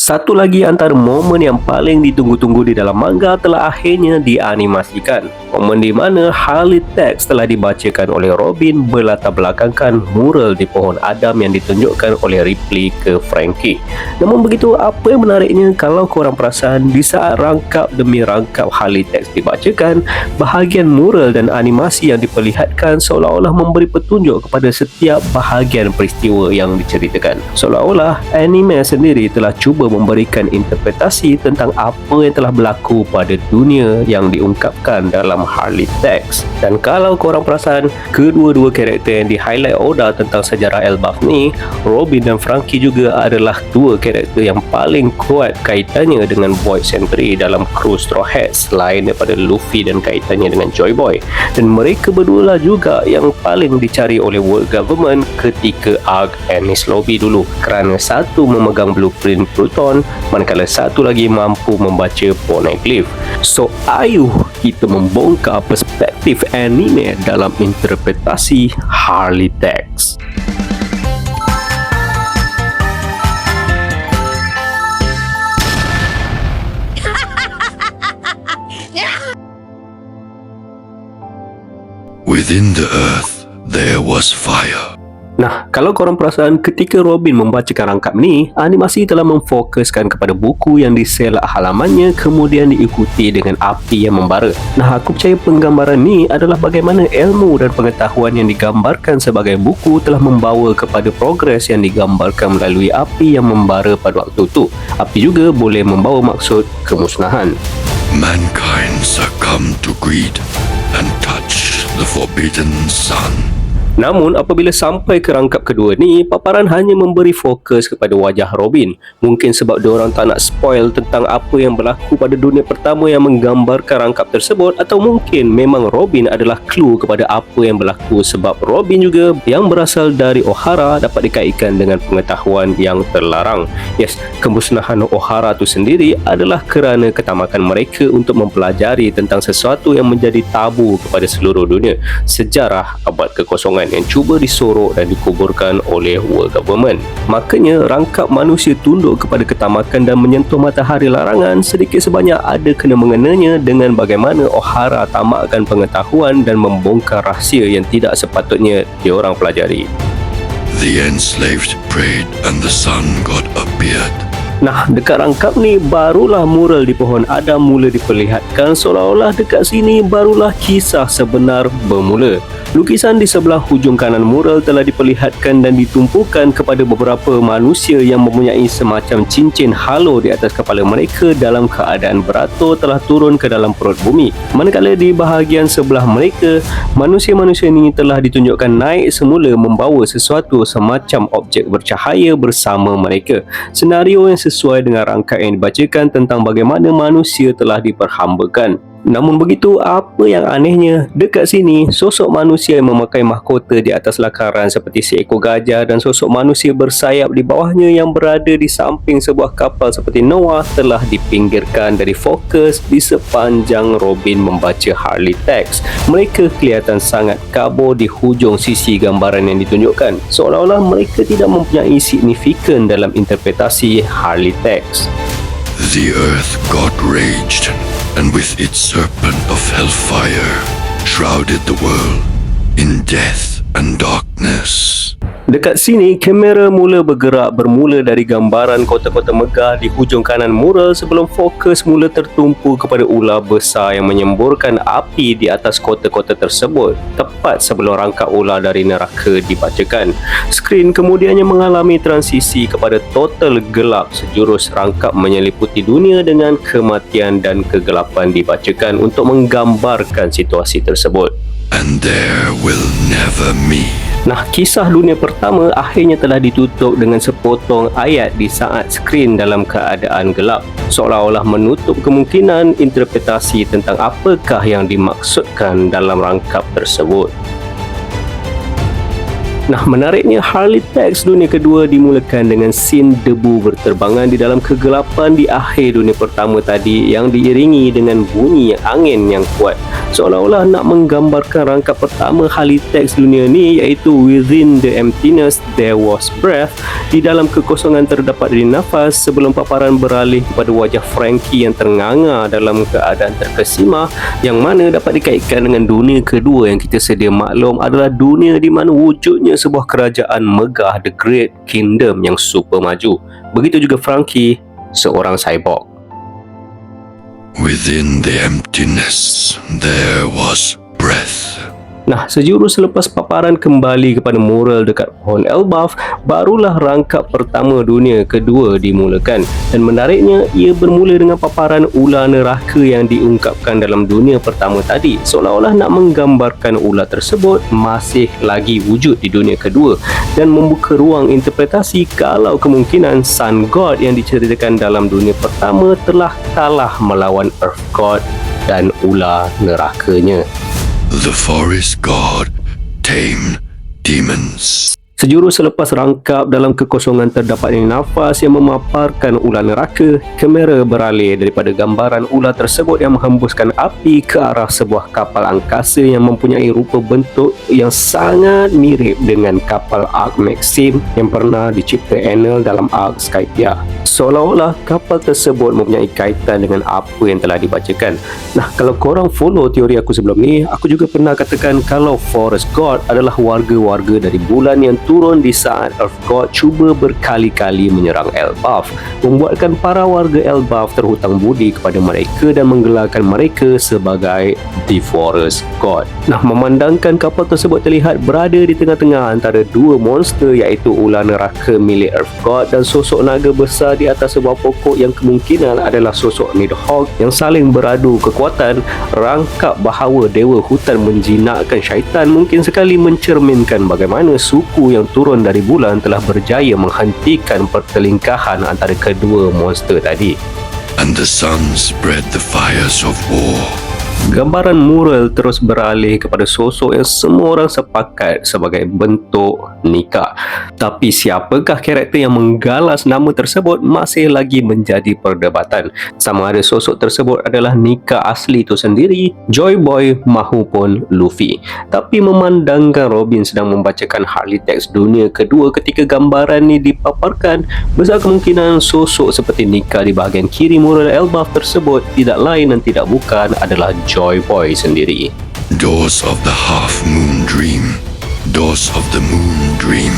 Satu lagi antara momen yang paling ditunggu-tunggu di dalam manga telah akhirnya dianimasikan. Momen di mana Harley Tax telah dibacakan oleh Robin berlatar belakangkan mural di pohon Adam yang ditunjukkan oleh Ripley ke Frankie. Namun begitu, apa yang menariknya kalau korang perasan, di saat rangkap demi rangkap Harley Tax dibacakan, bahagian mural dan animasi yang diperlihatkan seolah-olah memberi petunjuk kepada setiap bahagian peristiwa yang diceritakan. Seolah-olah anime sendiri telah cuba memberikan interpretasi tentang apa yang telah berlaku pada dunia yang diungkapkan dalam Harley Tax. Dan kalau korang perasan, kedua-dua karakter yang di-highlight Oda tentang sejarah Elbaf ni, Robin dan Frankie juga adalah dua karakter yang paling kuat kaitannya dengan Void Sentry dalam kru Straw Hats selain daripada Luffy dan kaitannya dengan Joy Boy. Dan mereka berdua lah juga yang paling dicari oleh World Government ketika arc Enies Lobby dulu, kerana satu memegang blueprint Pluton manakala satu lagi mampu membaca poneglyph. So ayuh kita membongkar perspektif anime dalam interpretasi Harley Tax. Within the earth, there was fire. Nah, kalau korang perasan, ketika Robin membacakan rangkap ni, animasi telah memfokuskan kepada buku yang diselak halamannya kemudian diikuti dengan api yang membara. Nah, aku percaya penggambaran ni adalah bagaimana ilmu dan pengetahuan yang digambarkan sebagai buku telah membawa kepada progres yang digambarkan melalui api yang membara pada waktu itu. Api juga boleh membawa maksud kemusnahan. Mankind succumbed to greed and touched the forbidden sun. Namun apabila sampai ke rangkap kedua ni, paparan hanya memberi fokus kepada wajah Robin. Mungkin sebab diorang tak nak spoil tentang apa yang berlaku pada dunia pertama yang menggambarkan rangkap tersebut, atau mungkin memang Robin adalah clue kepada apa yang berlaku sebab Robin juga yang berasal dari Ohara dapat dikaitkan dengan pengetahuan yang terlarang. Yes, kemusnahan Ohara tu sendiri adalah kerana ketamakan mereka untuk mempelajari tentang sesuatu yang menjadi tabu kepada seluruh dunia, sejarah abad kekosongan yang cuba disorok dan dikuburkan oleh World Government. Makanya rangkap manusia tunduk kepada ketamakan dan menyentuh matahari larangan sedikit sebanyak ada kena-mengenanya dengan bagaimana Ohara tamakkan pengetahuan dan membongkar rahsia yang tidak sepatutnya diorang pelajari. The enslaved prayed and the sun god appeared. Nah, dekat rangkap ni barulah mural di pohon Adam mula diperlihatkan, seolah-olah dekat sini barulah kisah sebenar bermula. Lukisan di sebelah hujung kanan mural telah diperlihatkan dan ditumpukan kepada beberapa manusia yang mempunyai semacam cincin halo di atas kepala mereka dalam keadaan beratur telah turun ke dalam perut bumi. Manakala di bahagian sebelah mereka, manusia-manusia ini telah ditunjukkan naik semula membawa sesuatu semacam objek bercahaya bersama mereka. Senario yang sesuai dengan rangkap yang dibacakan tentang bagaimana manusia telah diperhambakan. Namun begitu, apa yang anehnya, dekat sini sosok manusia yang memakai mahkota di atas lakaran seperti seekor gajah dan sosok manusia bersayap di bawahnya yang berada di samping sebuah kapal seperti Noah telah dipinggirkan dari fokus di sepanjang Robin membaca Harley Tax. Mereka kelihatan sangat kabur di hujung sisi gambaran yang ditunjukkan, seolah-olah mereka tidak mempunyai signifikan dalam interpretasi Harley Tax. The earth god raged, and with its serpent of hellfire shrouded the world in death and darkness. Dekat sini, kamera mula bergerak bermula dari gambaran kota-kota megah di hujung kanan mural sebelum fokus mula tertumpu kepada ular besar yang menyemburkan api di atas kota-kota tersebut tepat sebelum rangkap ular dari neraka dibacakan. Skrin kemudiannya mengalami transisi kepada total gelap sejurus rangkap menyeliputi dunia dengan kematian dan kegelapan dibacakan untuk menggambarkan situasi tersebut. And there will never me. Nah, kisah dunia pertama akhirnya telah ditutup dengan sepotong ayat di saat skrin dalam keadaan gelap, seolah-olah menutup kemungkinan interpretasi tentang apakah yang dimaksudkan dalam rangkap tersebut. Nah, menariknya Harley Tax dunia kedua dimulakan dengan sin debu berterbangan di dalam kegelapan di akhir dunia pertama tadi yang diiringi dengan bunyi angin yang kuat. Seolah-olah nak menggambarkan rangkap pertama Harley Tax dunia ni, iaitu within the emptiness there was breath. Di dalam kekosongan terdapat nafas, sebelum paparan beralih kepada wajah Frankie yang ternganga dalam keadaan terkesima, yang mana dapat dikaitkan dengan dunia kedua yang kita sedia maklum adalah dunia di mana wujudnya sebuah kerajaan megah, The Great Kingdom, yang super maju. Begitu juga Frankie, seorang cyborg. Within the emptiness, there was breath. Nah, sejurus selepas paparan kembali kepada mural dekat pohon Elbaf, barulah rangkap pertama dunia kedua dimulakan. Dan menariknya, ia bermula dengan paparan ular neraka yang diungkapkan dalam dunia pertama tadi, seolah-olah nak menggambarkan ular tersebut masih lagi wujud di dunia kedua dan membuka ruang interpretasi kalau kemungkinan Sun God yang diceritakan dalam dunia pertama telah kalah melawan Earth God dan ular nerakanya. The forest god tamed demons. Sejurus selepas rangkap dalam kekosongan terdapat nafas yang memaparkan ular neraka, kamera beralih daripada gambaran ular tersebut yang menghembuskan api ke arah sebuah kapal angkasa yang mempunyai rupa bentuk yang sangat mirip dengan kapal Ark Maxim yang pernah dicipta Enel dalam Ark Skypia. Seolah-olah kapal tersebut mempunyai kaitan dengan apa yang telah dibacakan. Nah, kalau korang follow teori aku sebelum ni, aku juga pernah katakan kalau Forest God adalah warga-warga dari bulan yang turun di saat Earth God cuba berkali-kali menyerang Elbaf, membuatkan para warga Elbaf terhutang budi kepada mereka dan menggelarkan mereka sebagai The Forest God. Nah, memandangkan kapal tersebut terlihat berada di tengah-tengah antara dua monster, iaitu ular neraka milik Earth God dan sosok naga besar di atas sebuah pokok yang kemungkinan adalah sosok Nidhogg yang saling beradu kekuatan, rangkap bahawa dewa hutan menjinakkan syaitan mungkin sekali mencerminkan bagaimana suku yang turun dari bulan telah berjaya menghentikan pertelingkahan antara kedua monster tadi. And the sun spread the fires of war. Gambaran mural terus beralih kepada sosok yang semua orang sepakat sebagai bentuk Nika. Tapi siapakah karakter yang menggalas nama tersebut masih lagi menjadi perdebatan. Sama ada sosok tersebut adalah Nika asli itu sendiri, Joy Boy mahupun Luffy. Tapi memandangkan Robin sedang membacakan Harley Tax dunia kedua ketika gambaran ni dipaparkan, besar kemungkinan sosok seperti Nika di bahagian kiri mural Elbaf tersebut tidak lain dan tidak bukan adalah Joy Boy sendiri. Doors of the half moon dream. Doors of the moon dream.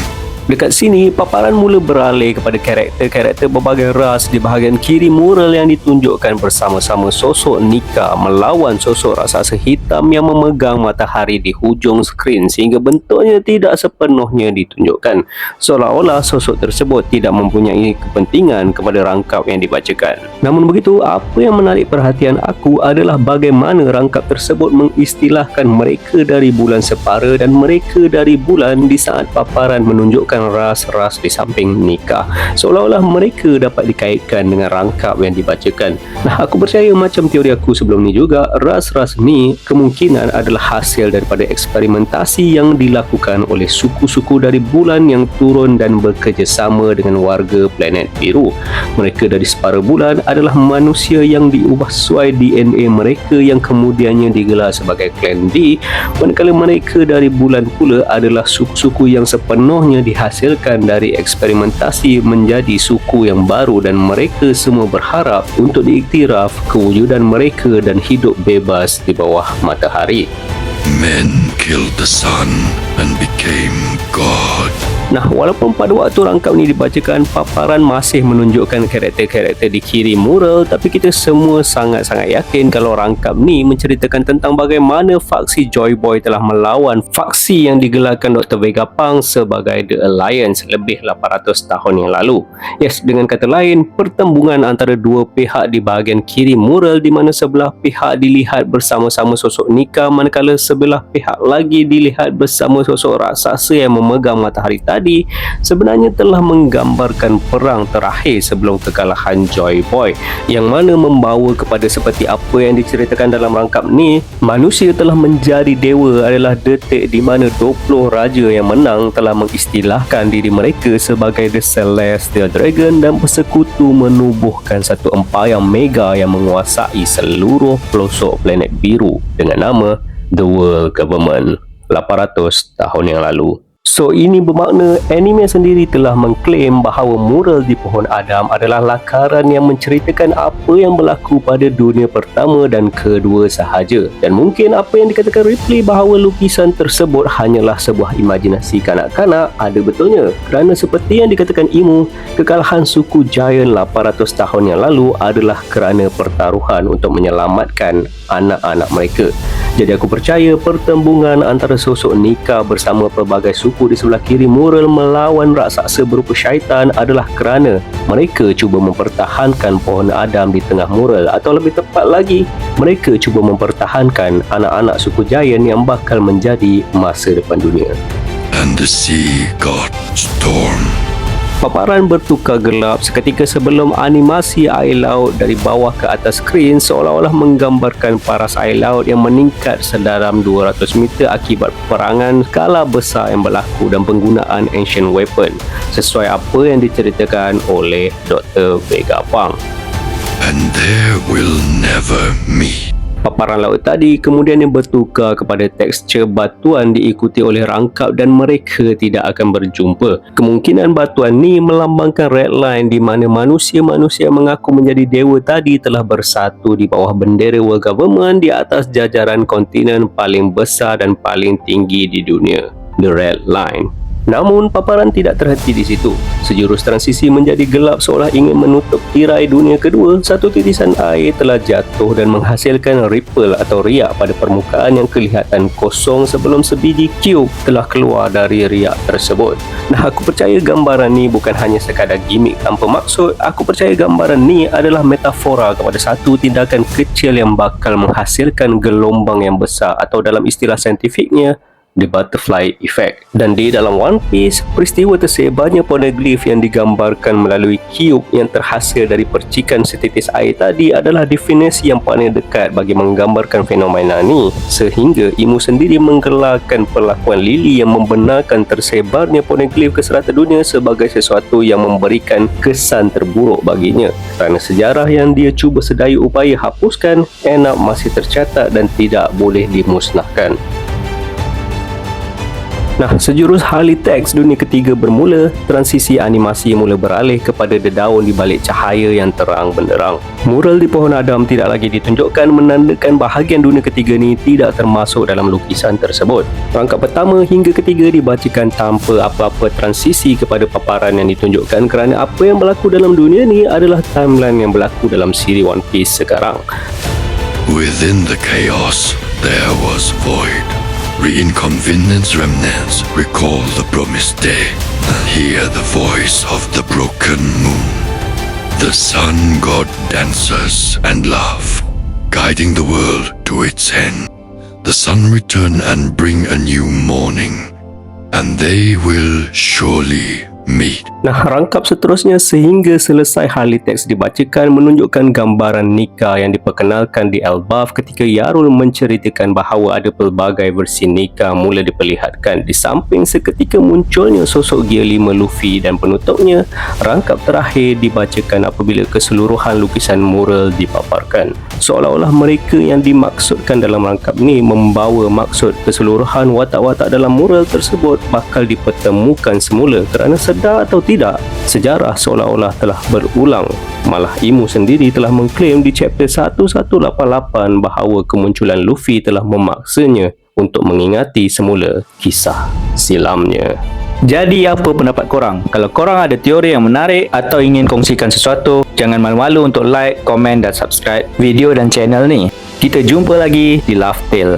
Dekat sini, paparan mula beralih kepada karakter-karakter berbagai ras di bahagian kiri mural yang ditunjukkan bersama-sama sosok Nika melawan sosok raksasa hitam yang memegang matahari di hujung skrin sehingga bentuknya tidak sepenuhnya ditunjukkan. Seolah-olah sosok tersebut tidak mempunyai kepentingan kepada rangkap yang dibacakan. Namun begitu, apa yang menarik perhatian aku adalah bagaimana rangkap tersebut mengistilahkan mereka dari bulan separa dan mereka dari bulan di saat paparan menunjukkan ras-ras di samping Nika, seolah-olah mereka dapat dikaitkan dengan rangkap yang dibacakan. Nah, aku percaya macam teori aku sebelum ni juga, ras-ras ni kemungkinan adalah hasil daripada eksperimentasi yang dilakukan oleh suku-suku dari bulan yang turun dan bekerjasama dengan warga planet biru. Mereka dari separa bulan adalah manusia yang diubah sesuai DNA mereka yang kemudiannya digelar sebagai Clan D, manakala mereka dari bulan pula adalah suku-suku yang sepenuhnya dihasilkan dari eksperimentasi menjadi suku yang baru dan mereka semua berharap untuk diiktiraf kewujudan mereka dan hidup bebas di bawah matahari. Men killed the sun and became God. Nah, walaupun pada waktu rangkap ni dibacakan, paparan masih menunjukkan karakter-karakter di kiri mural, tapi kita semua sangat-sangat yakin kalau rangkap ni menceritakan tentang bagaimana faksi Joy Boy telah melawan faksi yang digelarkan Dr. Vegapunk sebagai The Alliance lebih 800 tahun yang lalu. Yes, dengan kata lain, pertembungan antara dua pihak di bahagian kiri mural di mana sebelah pihak dilihat bersama-sama sosok Nika manakala sebelah pihak lagi dilihat bersama sosok raksasa yang memegang matahari tadi tadi sebenarnya telah menggambarkan perang terakhir sebelum kekalahan Joy Boy, yang mana membawa kepada seperti apa yang diceritakan dalam rangkap ni, manusia telah menjadi dewa adalah detik di mana 20 raja yang menang telah mengistilahkan diri mereka sebagai The Celestial Dragon dan bersekutu menubuhkan satu empayar mega yang menguasai seluruh pelosok planet biru dengan nama The World Government 800 tahun yang lalu. So ini bermakna anime sendiri telah mengklaim bahawa mural di Pohon Adam adalah lakaran yang menceritakan apa yang berlaku pada dunia pertama dan kedua sahaja, dan mungkin apa yang dikatakan Ripley bahawa lukisan tersebut hanyalah sebuah imajinasi kanak-kanak ada betulnya, kerana seperti yang dikatakan Imu, kekalahan suku Giant 800 tahun yang lalu adalah kerana pertaruhan untuk menyelamatkan anak-anak mereka. Jadi aku percaya pertembungan antara sosok Nika bersama pelbagai suku di sebelah kiri mural melawan raksasa berupa syaitan adalah kerana mereka cuba mempertahankan Pohon Adam di tengah mural, atau lebih tepat lagi, mereka cuba mempertahankan anak-anak suku Giant yang bakal menjadi masa depan dunia. And the sea got storm. Paparan bertukar gelap seketika sebelum animasi air laut dari bawah ke atas skrin seolah-olah menggambarkan paras air laut yang meningkat sedalam 200 meter akibat peperangan skala besar yang berlaku dan penggunaan ancient weapon, sesuai apa yang diceritakan oleh Dr. Vega Pang. And there will never meet. Paparan laut tadi kemudiannya bertukar kepada tekstur batuan diikuti oleh rangkap dan mereka tidak akan berjumpa. Kemungkinan batuan ni melambangkan red line di mana manusia-manusia yang mengaku menjadi dewa tadi telah bersatu di bawah bendera World Government di atas jajaran kontinen paling besar dan paling tinggi di dunia, The Red Line. Namun paparan tidak terhenti di situ. Sejurus transisi menjadi gelap seolah ingin menutup tirai dunia kedua. Satu titisan air telah jatuh dan menghasilkan ripple atau riak pada permukaan yang kelihatan kosong sebelum sebiji cube telah keluar dari riak tersebut. Nah, aku percaya gambaran ni bukan hanya sekadar gimmick tanpa maksud. Aku percaya gambaran ni adalah metafora kepada satu tindakan kecil yang bakal menghasilkan gelombang yang besar, atau dalam istilah saintifiknya, the butterfly effect. Dan di dalam One Piece, peristiwa tersebarnya poneglyph yang digambarkan melalui cube yang terhasil dari percikan setitis air tadi adalah definisi yang paling dekat bagi menggambarkan fenomena ni, sehingga Imu sendiri menggelarkan perlakuan Lily yang membenarkan tersebarnya poneglyph ke serata dunia sebagai sesuatu yang memberikan kesan terburuk baginya, kerana sejarah yang dia cuba sedaya upaya hapuskan masih tercatat dan tidak boleh dimusnahkan. Nah, sejurus Harley Text dunia ketiga bermula, transisi animasi mula beralih kepada dedaun di balik cahaya yang terang benderang. Mural di Pohon Adam tidak lagi ditunjukkan, menandakan bahagian dunia ketiga ni tidak termasuk dalam lukisan tersebut. Rangkap pertama hingga ketiga dibacakan tanpa apa-apa transisi kepada paparan yang ditunjukkan, kerana apa yang berlaku dalam dunia ni adalah timeline yang berlaku dalam siri One Piece sekarang. Within the chaos, there was void. Reinconvenienced remnants recall the promised day and hear the voice of the broken moon. The sun god dances and laugh, guiding the world to its end. The sun return and bring a new morning, and they will surely meet. Nah, rangkap seterusnya sehingga selesai Harley Text dibacakan menunjukkan gambaran Nika yang diperkenalkan di Elbaf ketika Yarul menceritakan bahawa ada pelbagai versi Nika mula diperlihatkan. Di samping seketika munculnya sosok Gear 5 Luffy dan penutupnya, rangkap terakhir dibacakan apabila keseluruhan lukisan mural dipaparkan. Seolah-olah mereka yang dimaksudkan dalam rangkap ni membawa maksud keseluruhan watak-watak dalam mural tersebut bakal dipertemukan semula, kerana sedar atau tidak, sejarah seolah-olah telah berulang. Malah Imu sendiri telah mengklaim di chapter 1188 bahawa kemunculan Luffy telah memaksanya untuk mengingati semula kisah silamnya. Jadi apa pendapat korang? Kalau korang ada teori yang menarik atau ingin kongsikan sesuatu, jangan malu-malu untuk like, komen dan subscribe video dan channel ni. Kita jumpa lagi di Laugh Tale.